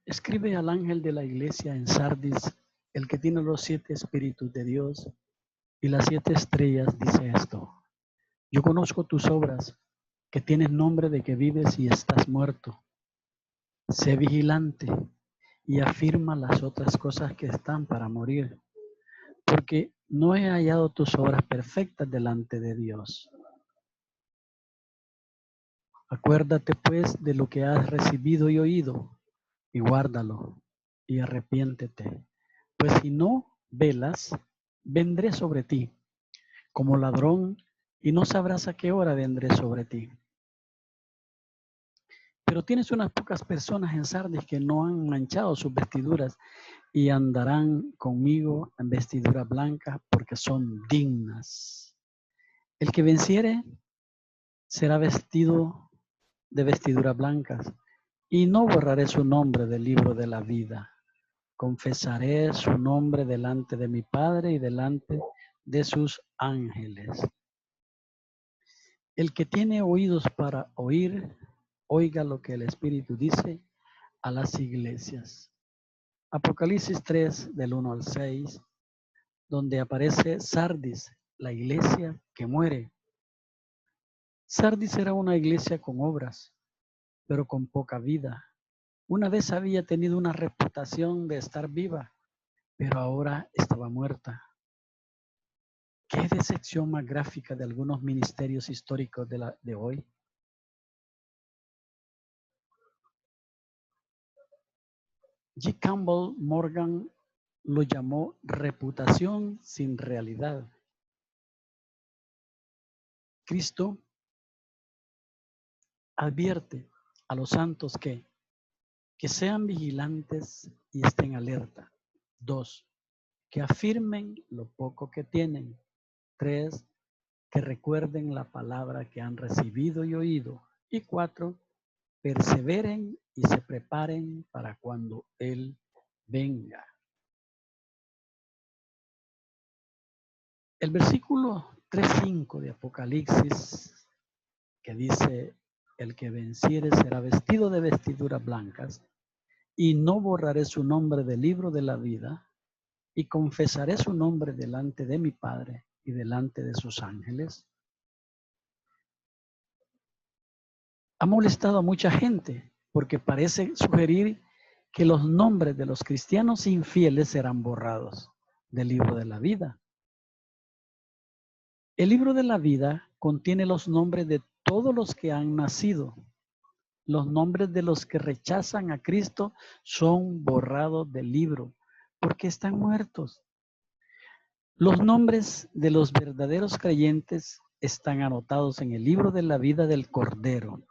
Escribe al ángel de la iglesia en Sardis, el que tiene los 7 espíritus de Dios y las 7 estrellas, dice esto: yo conozco tus obras, que tienes nombre de que vives y estás muerto. Sé vigilante y afirma las otras cosas que están para morir, porque no he hallado tus obras perfectas delante de Dios. Acuérdate pues de lo que has recibido y oído, y guárdalo, y arrepiéntete. Pues si no velas, vendré sobre ti como ladrón, y no sabrás a qué hora vendré sobre ti. Pero tienes unas pocas personas en Sardis que no han manchado sus vestiduras y andarán conmigo en vestiduras blancas porque son dignas. El que venciere será vestido de vestiduras blancas, y no borraré su nombre del libro de la vida. Confesaré su nombre delante de mi Padre y delante de sus ángeles. El que tiene oídos para oír, oiga lo que el Espíritu dice a las iglesias. Apocalipsis 3, del 1 al 6, donde aparece Sardis, la iglesia que muere. Sardis era una iglesia con obras, pero con poca vida. Una vez había tenido una reputación de estar viva, pero ahora estaba muerta. ¿Qué decepción más gráfica de algunos ministerios históricos de hoy? G. Campbell Morgan lo llamó reputación sin realidad. Cristo advierte a los santos que sean vigilantes y estén alerta. 2, que afirmen lo poco que tienen. 3, que recuerden la palabra que han recibido y oído. Y 4, perseveren y se preparen para cuando Él venga. El versículo 3:5 de Apocalipsis, que dice: el que venciere será vestido de vestiduras blancas, y no borraré su nombre del libro de la vida, y confesaré su nombre delante de mi Padre y delante de sus ángeles. Ha molestado a mucha gente porque parece sugerir que los nombres de los cristianos infieles serán borrados del libro de la vida. El libro de la vida contiene los nombres de todos los que han nacido. Los nombres de los que rechazan a Cristo son borrados del libro porque están muertos. Los nombres de los verdaderos creyentes están anotados en el libro de la vida del Cordero,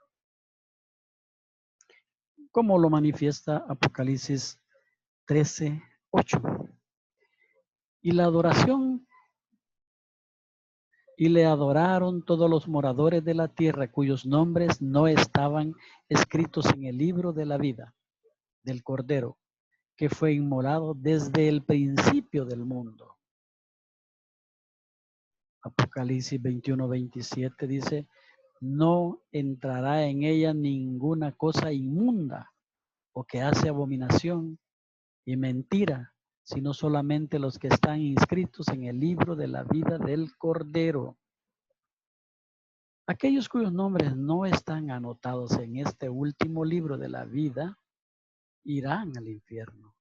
como lo manifiesta Apocalipsis 13:8. Y la adoración, y le adoraron todos los moradores de la tierra cuyos nombres no estaban escritos en el libro de la vida del Cordero, que fue inmolado desde el principio del mundo. Apocalipsis 21:27 dice: no entrará en ella ninguna cosa inmunda o que hace abominación y mentira, sino solamente los que están inscritos en el libro de la vida del Cordero. Aquellos cuyos nombres no están anotados en este último libro de la vida irán al infierno.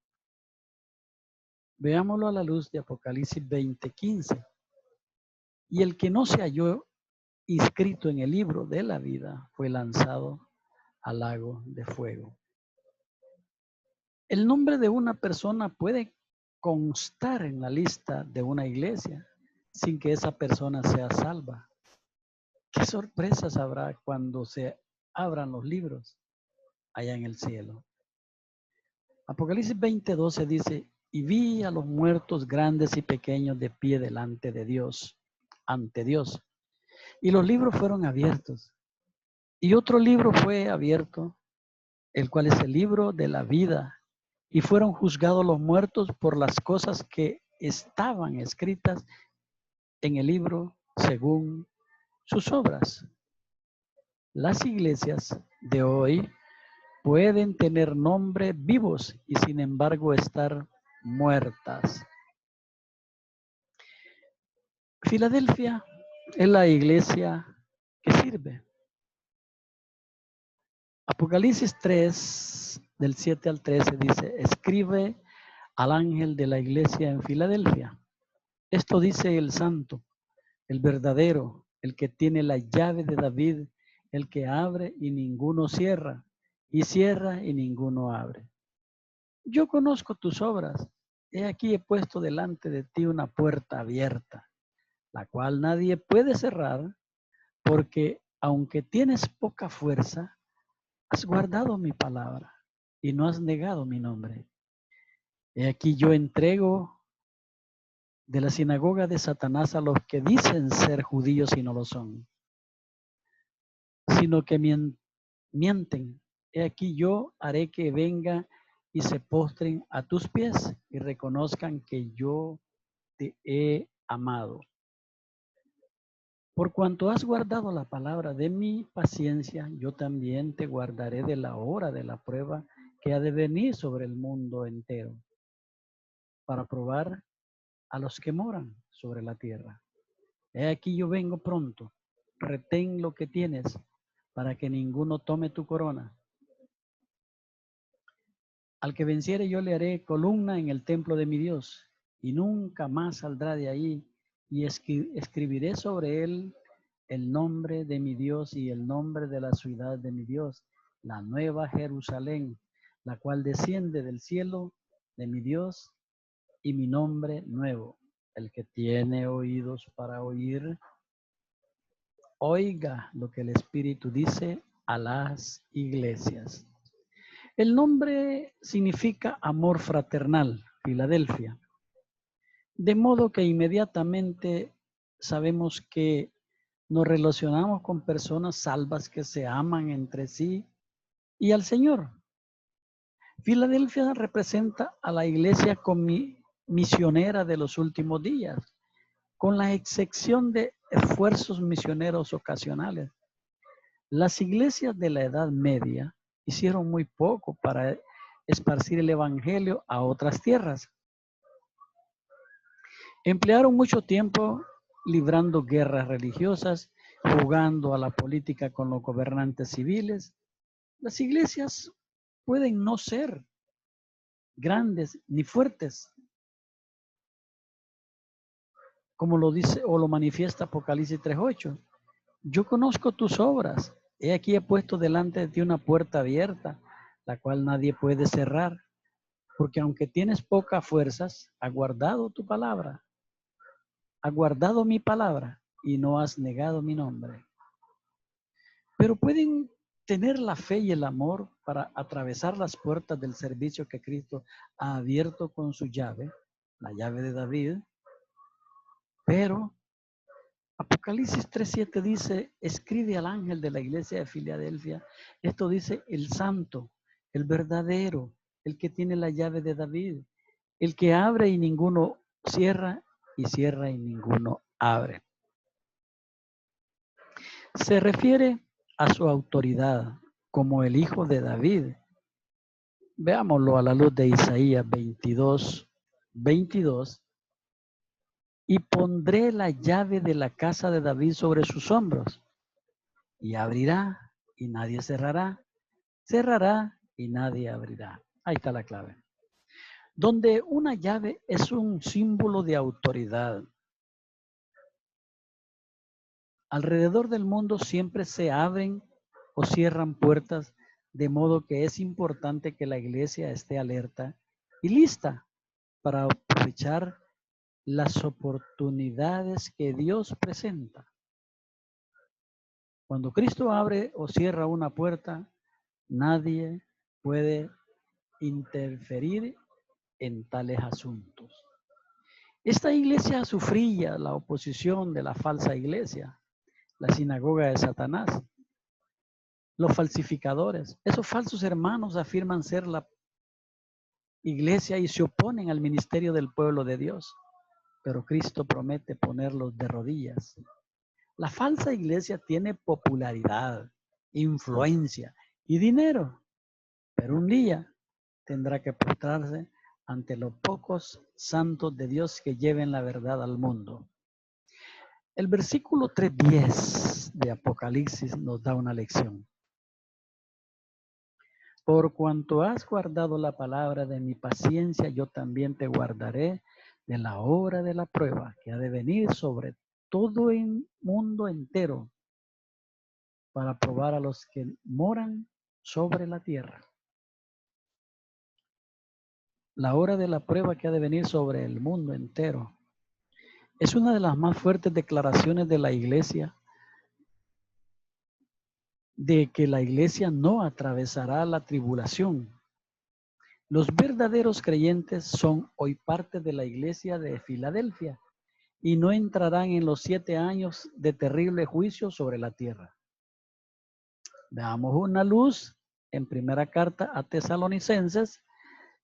Veámoslo a la luz de Apocalipsis 20:15. Y el que no se halló inscrito en el libro de la vida fue lanzado al lago de fuego. El nombre de una persona puede constar en la lista de una iglesia sin que esa persona sea salva. ¿Qué sorpresas habrá cuando se abran los libros allá en el cielo? Apocalipsis 20:12 dice: y vi a los muertos grandes y pequeños de pie delante de Dios, ante Dios. Y los libros fueron abiertos. Y otro libro fue abierto, el cual es el libro de la vida. Y fueron juzgados los muertos por las cosas que estaban escritas en el libro según sus obras. Las iglesias de hoy pueden tener nombre vivos y sin embargo estar muertas. Filadelfia es la iglesia que sirve. Apocalipsis 3, del 7 al 13 dice, escribe al ángel de la iglesia en Filadelfia. Esto dice el santo, el verdadero, el que tiene la llave de David, el que abre y ninguno cierra, y cierra y ninguno abre. Yo conozco tus obras. He aquí he puesto delante de ti una puerta abierta, la cual nadie puede cerrar, porque aunque tienes poca fuerza, has guardado mi palabra y no has negado mi nombre. He aquí yo entrego de la sinagoga de Satanás a los que dicen ser judíos y no lo son, sino que mienten. He aquí yo haré que venga y se postren a tus pies y reconozcan que yo te he amado. Por cuanto has guardado la palabra de mi paciencia, yo también te guardaré de la hora de la prueba que ha de venir sobre el mundo entero, para probar a los que moran sobre la tierra. He aquí yo vengo pronto, retén lo que tienes, para que ninguno tome tu corona. Al que venciere yo le haré columna en el templo de mi Dios, y nunca más saldrá de ahí, y escribiré sobre él el nombre de mi Dios y el nombre de la ciudad de mi Dios, la nueva Jerusalén, la cual desciende del cielo de mi Dios, y mi nombre nuevo. El que tiene oídos para oír, oiga lo que el Espíritu dice a las iglesias. El nombre significa amor fraternal, Filadelfia. De modo que inmediatamente sabemos que nos relacionamos con personas salvas que se aman entre sí y al Señor. Filadelfia representa a la iglesia misionera de los últimos días, con la excepción de esfuerzos misioneros ocasionales. Las iglesias de la Edad Media hicieron muy poco para esparcir el evangelio a otras tierras. Emplearon mucho tiempo librando guerras religiosas, jugando a la política con los gobernantes civiles. Las iglesias pueden no ser grandes ni fuertes, como lo dice o lo manifiesta Apocalipsis 3:8. Yo conozco tus obras. He aquí he puesto delante de ti una puerta abierta, la cual nadie puede cerrar, porque aunque tienes pocas fuerzas, has guardado tu palabra, has guardado mi palabra y no has negado mi nombre. Pero pueden tener la fe y el amor para atravesar las puertas del servicio que Cristo ha abierto con su llave, la llave de David. Pero Apocalipsis 3:7 dice, escribe al ángel de la iglesia de Filadelfia. Esto dice el santo, el verdadero, el que tiene la llave de David, el que abre y ninguno cierra, y cierra y ninguno abre. Se refiere a su autoridad como el hijo de David. Veámoslo a la luz de Isaías 22:22. Y pondré la llave de la casa de David sobre sus hombros, y abrirá y nadie cerrará, cerrará y nadie abrirá. Ahí está la clave. Donde una llave es un símbolo de autoridad. Alrededor del mundo siempre se abren o cierran puertas, de modo que es importante que la iglesia esté alerta y lista para aprovechar las oportunidades que Dios presenta. Cuando Cristo abre o cierra una puerta, nadie puede interferir en tales asuntos. Esta iglesia sufría la oposición de la falsa iglesia, la sinagoga de Satanás, los falsificadores. Esos falsos hermanos afirman ser la iglesia y se oponen al ministerio del pueblo de Dios, pero Cristo promete ponerlos de rodillas. La falsa iglesia tiene popularidad, influencia y dinero. pero un día tendrá que postrarse ante los pocos santos de Dios que lleven la verdad al mundo. El versículo 3:10 de Apocalipsis nos da una lección. Por cuanto has guardado la palabra de mi paciencia, yo también te guardaré de la hora de la prueba que ha de venir sobre todo el mundo entero para probar a los que moran sobre la tierra. La hora de la prueba que ha de venir sobre el mundo entero es una de las más fuertes declaraciones de la iglesia, de que la iglesia no atravesará la tribulación. Los verdaderos creyentes son hoy parte de la iglesia de Filadelfia y no entrarán en los 7 años de terrible juicio sobre la tierra. Veamos una luz en primera carta a Tesalonicenses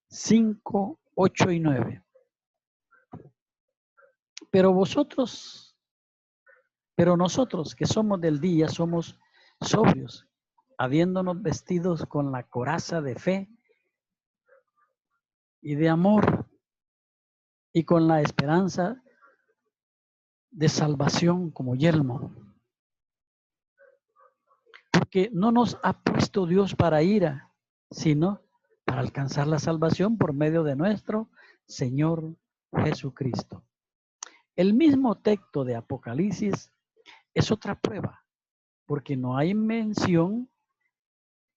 5, 8 y 9. Pero nosotros que somos del día somos sobrios, habiéndonos vestidos con la coraza de fe y de amor y con la esperanza de salvación como yelmo. Porque no nos ha puesto Dios para ira, sino para alcanzar la salvación por medio de nuestro Señor Jesucristo. El mismo texto de Apocalipsis es otra prueba, porque no hay mención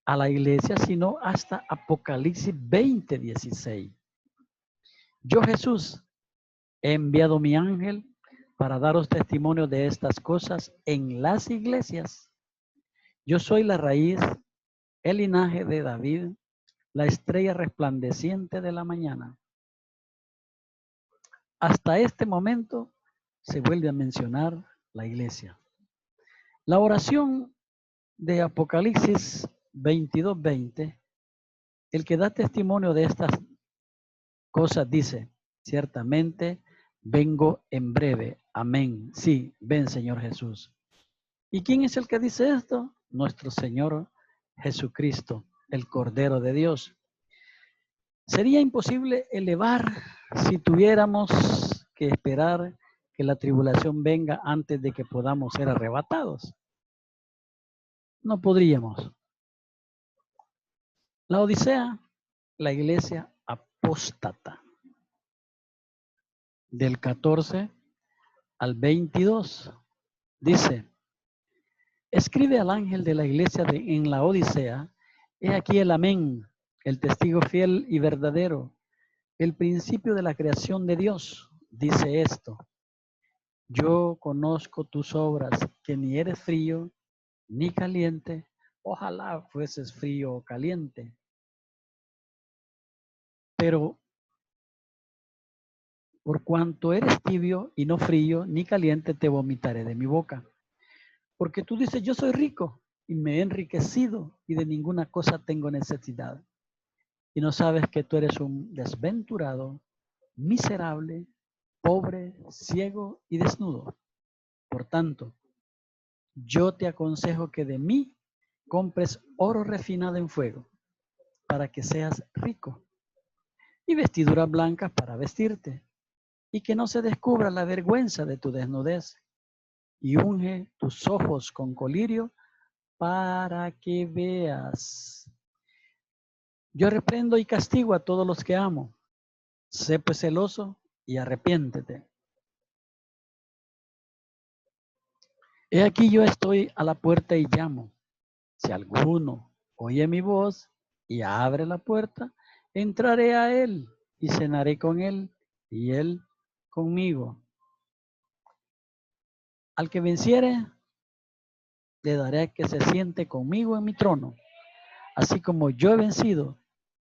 a la iglesia, sino hasta Apocalipsis 20:16. Yo, Jesús, he enviado mi ángel para daros testimonio de estas cosas en las iglesias. Yo soy la raíz, el linaje de David, la estrella resplandeciente de la mañana. Hasta este momento se vuelve a mencionar la iglesia. La oración de Apocalipsis 22:20, el que da testimonio de estas cosas dice, ciertamente vengo en breve. Amén. Sí, ven Señor Jesús. ¿Y quién es el que dice esto? Nuestro Señor Jesucristo, el Cordero de Dios. Sería imposible elevar si tuviéramos que esperar que la tribulación venga antes de que podamos ser arrebatados. No podríamos. La Odisea, la iglesia apóstata, del 14 al 22, dice, escribe al ángel de la iglesia en la Odisea, he aquí el amén, el testigo fiel y verdadero, el principio de la creación de Dios, dice esto, yo conozco tus obras, que ni eres frío ni caliente, ojalá fueses frío o caliente, pero por cuanto eres tibio y no frío ni caliente, te vomitaré de mi boca. Porque tú dices, yo soy rico y me he enriquecido y de ninguna cosa tengo necesidad. Y no sabes que tú eres un desventurado, miserable, pobre, ciego y desnudo. Por tanto, yo te aconsejo que de mí compres oro refinado en fuego para que seas rico y vestiduras blancas para vestirte y que no se descubra la vergüenza de tu desnudez y unge tus ojos con colirio para que veas. Yo reprendo y castigo a todos los que amo. Sé pues celoso y arrepiéntete. He aquí yo estoy a la puerta y llamo. Si alguno oye mi voz y abre la puerta, entraré a él y cenaré con él y él conmigo. Al que venciere, le daré que se siente conmigo en mi trono, así como yo he vencido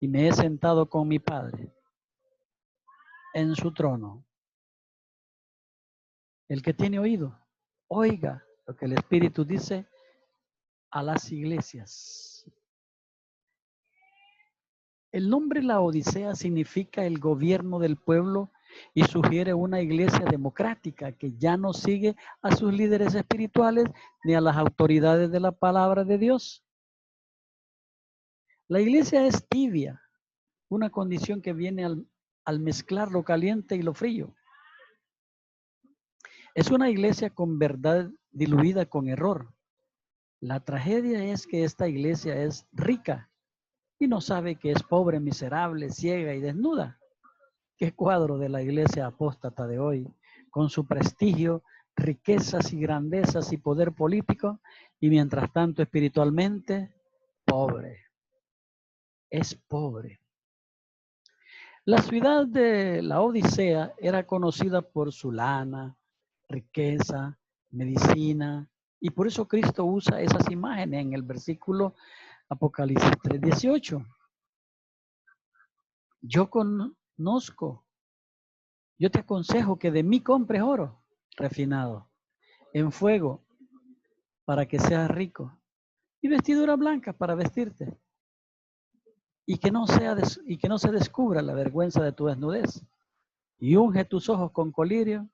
y me he sentado con mi Padre en su trono. El que tiene oído, oiga lo que el Espíritu dice a las iglesias. El nombre La Odisea significa el gobierno del pueblo y sugiere una iglesia democrática que ya no sigue a sus líderes espirituales ni a las autoridades de la palabra de Dios. La iglesia es tibia, una condición que viene al mezclar lo caliente y lo frío. Es una iglesia con verdad diluida con error. La tragedia es que esta iglesia es rica y no sabe que es pobre, miserable, ciega y desnuda. ¿Qué cuadro de la iglesia apóstata de hoy, con su prestigio, riquezas y grandezas y poder político, y mientras tanto espiritualmente pobre? Es pobre. La ciudad de la Odisea era conocida por su lana, riqueza, medicina, y por eso Cristo usa esas imágenes en el versículo Apocalipsis 3:18. Yo conozco, yo te aconsejo que de mí compres oro refinado en fuego para que seas rico y vestidura blanca para vestirte y que no se descubra la vergüenza de tu desnudez y unge tus ojos con colirio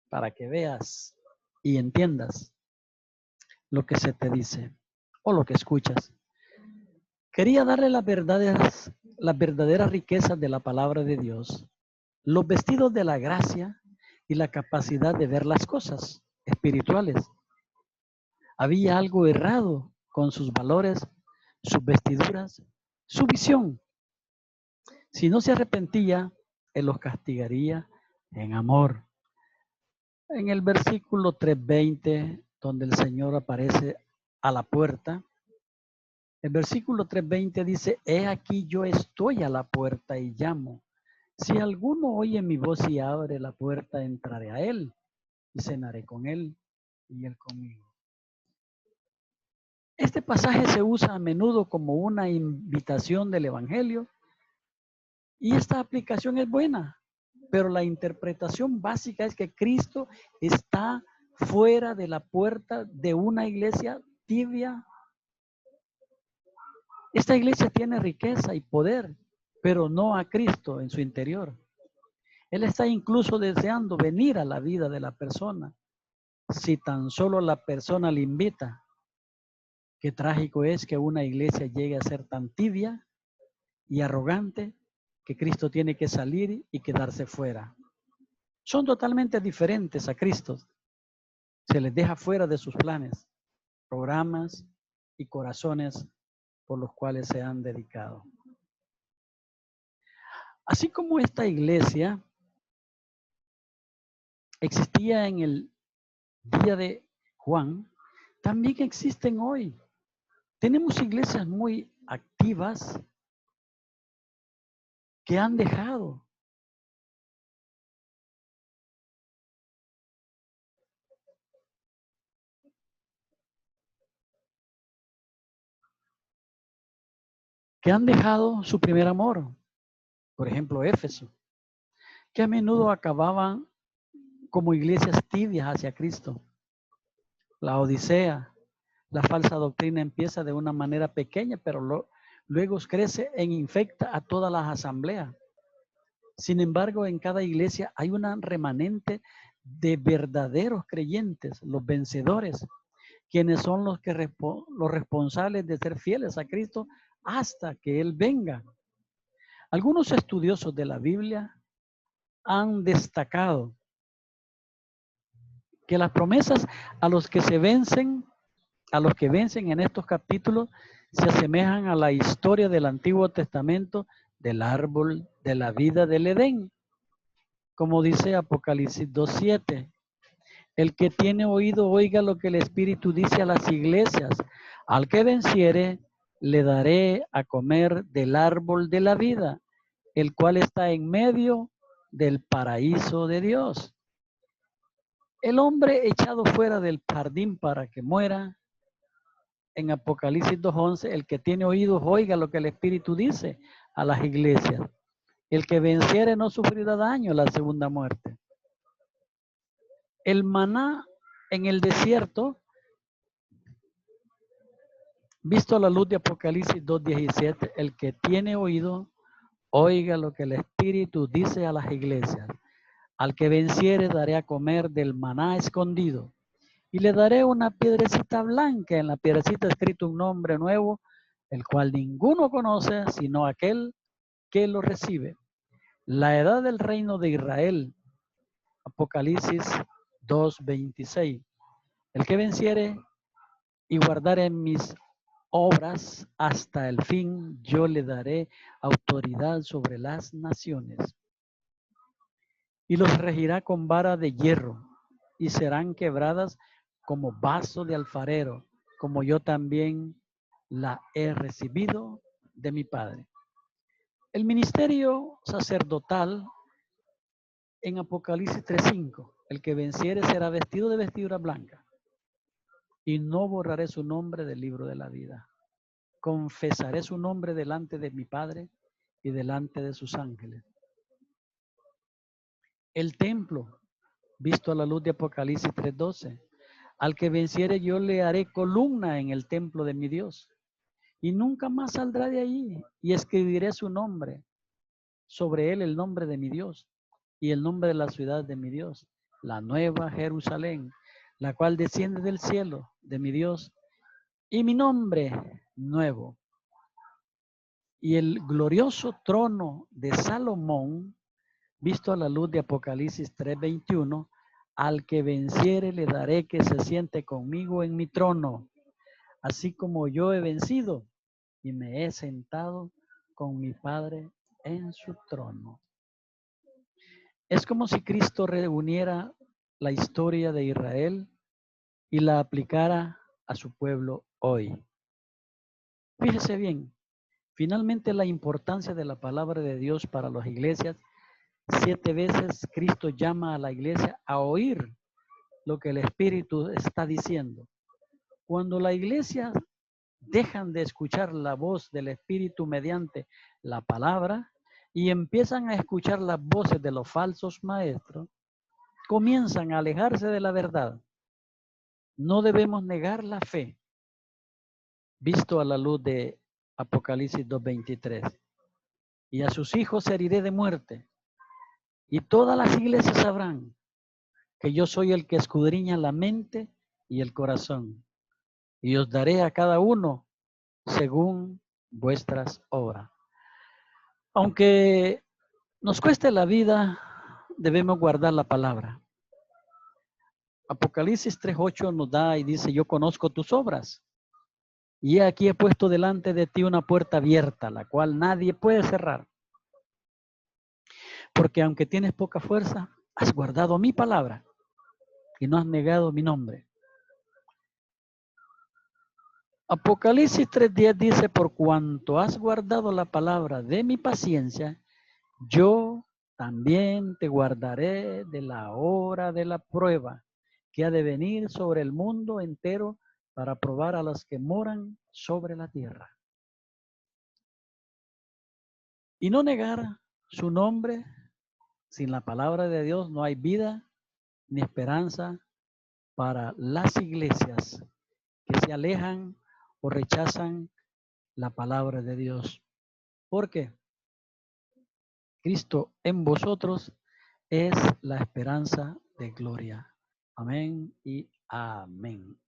para que veas y entiendas lo que se te dice o lo que escuchas. Quería darle las verdaderas riquezas de la palabra de Dios, los vestidos de la gracia y la capacidad de ver las cosas espirituales. Había algo errado con sus valores, sus vestiduras, su visión. Si no se arrepentía, Él los castigaría en amor. En el versículo 3:20, donde el Señor aparece a la puerta, el versículo 3:20 dice, he aquí yo estoy a la puerta y llamo. Si alguno oye mi voz y abre la puerta, entraré a él y cenaré con él y él conmigo. Este pasaje se usa a menudo como una invitación del Evangelio y esta aplicación es buena, pero la interpretación básica es que Cristo está fuera de la puerta de una iglesia tibia. Esta iglesia tiene riqueza y poder, pero no a Cristo en su interior. Él está incluso deseando venir a la vida de la persona, si tan solo la persona le invita. Qué trágico es que una iglesia llegue a ser tan tibia y arrogante que Cristo tiene que salir y quedarse fuera. Son totalmente diferentes a Cristo. Se les deja fuera de sus planes, programas y corazones por los cuales se han dedicado. Así como esta iglesia existía en el día de Juan, también existen hoy. Tenemos iglesias muy activas que han dejado su primer amor. Por ejemplo, Éfeso, que a menudo acababan como iglesias tibias hacia Cristo. La Odisea, la falsa doctrina empieza de una manera pequeña, pero luego crece e infecta a todas las asambleas. Sin embargo, en cada iglesia hay una remanente de verdaderos creyentes, los vencedores, quienes son los responsables de ser fieles a Cristo hasta que Él venga. Algunos estudiosos de la Biblia han destacado que las promesas a los que vencen en estos capítulos se asemejan a la historia del Antiguo Testamento del árbol de la vida del Edén. Como dice Apocalipsis 2:7, el que tiene oído oiga lo que el Espíritu dice a las iglesias. Al que venciere, le daré a comer del árbol de la vida, el cual está en medio del paraíso de Dios. El hombre echado fuera del jardín para que muera, en Apocalipsis 2:11, el que tiene oídos oiga lo que el Espíritu dice a las iglesias. El que venciere no sufrirá daño, la segunda muerte. El maná en el desierto, visto a la luz de Apocalipsis 2:17, el que tiene oído oiga lo que el Espíritu dice a las iglesias. Al que venciere daré a comer del maná escondido y le daré una piedrecita blanca, en la piedrecita escrito un nombre nuevo el cual ninguno conoce sino aquel que lo recibe. La edad del reino de Israel, Apocalipsis 2:26. El que venciere y guardare mis obras hasta el fin, yo le daré autoridad sobre las naciones. Y los regirá con vara de hierro, y serán quebradas como vaso de alfarero, como yo también la he recibido de mi Padre. El ministerio sacerdotal en Apocalipsis 3:5, el que venciere será vestido de vestidura blanca, y no borraré su nombre del libro de la vida. Confesaré su nombre delante de mi Padre y delante de sus ángeles. El templo, visto a la luz de Apocalipsis 3:12, al que venciere yo le haré columna en el templo de mi Dios, y nunca más saldrá de allí, y escribiré su nombre, sobre él el nombre de mi Dios, y el nombre de la ciudad de mi Dios, la nueva Jerusalén, la cual desciende del cielo de mi Dios, y mi nombre nuevo. Y el glorioso trono de Salomón, visto a la luz de Apocalipsis 3:21, al que venciere le daré que se siente conmigo en mi trono, así como yo he vencido y me he sentado con mi Padre en su trono. Es como si Cristo reuniera la historia de Israel y la aplicara a su pueblo hoy. Fíjese bien, finalmente la importancia de la palabra de Dios para las iglesias. 7 veces Cristo llama a la iglesia a oír lo que el Espíritu está diciendo. Cuando la iglesia dejan de escuchar la voz del Espíritu mediante la palabra y empiezan a escuchar las voces de los falsos maestros, comienzan a alejarse de la verdad. No debemos negar la fe, visto a la luz de Apocalipsis 2:23. Y a sus hijos heriré de muerte, y todas las iglesias sabrán que yo soy el que escudriña la mente y el corazón, y os daré a cada uno según vuestras obras. Aunque nos cueste la vida, debemos guardar la palabra. Apocalipsis 3:8 nos da y dice, yo conozco tus obras, y aquí he puesto delante de ti una puerta abierta, la cual nadie puede cerrar. Porque aunque tienes poca fuerza, has guardado mi palabra y no has negado mi nombre. Apocalipsis 3:10 dice, por cuanto has guardado la palabra de mi paciencia, yo también te guardaré de la hora de la prueba que ha de venir sobre el mundo entero para probar a los que moran sobre la tierra. Y no negar su nombre, sin la palabra de Dios no hay vida ni esperanza para las iglesias que se alejan o rechazan la palabra de Dios. Porque Cristo en vosotros es la esperanza de gloria. Amén y amén.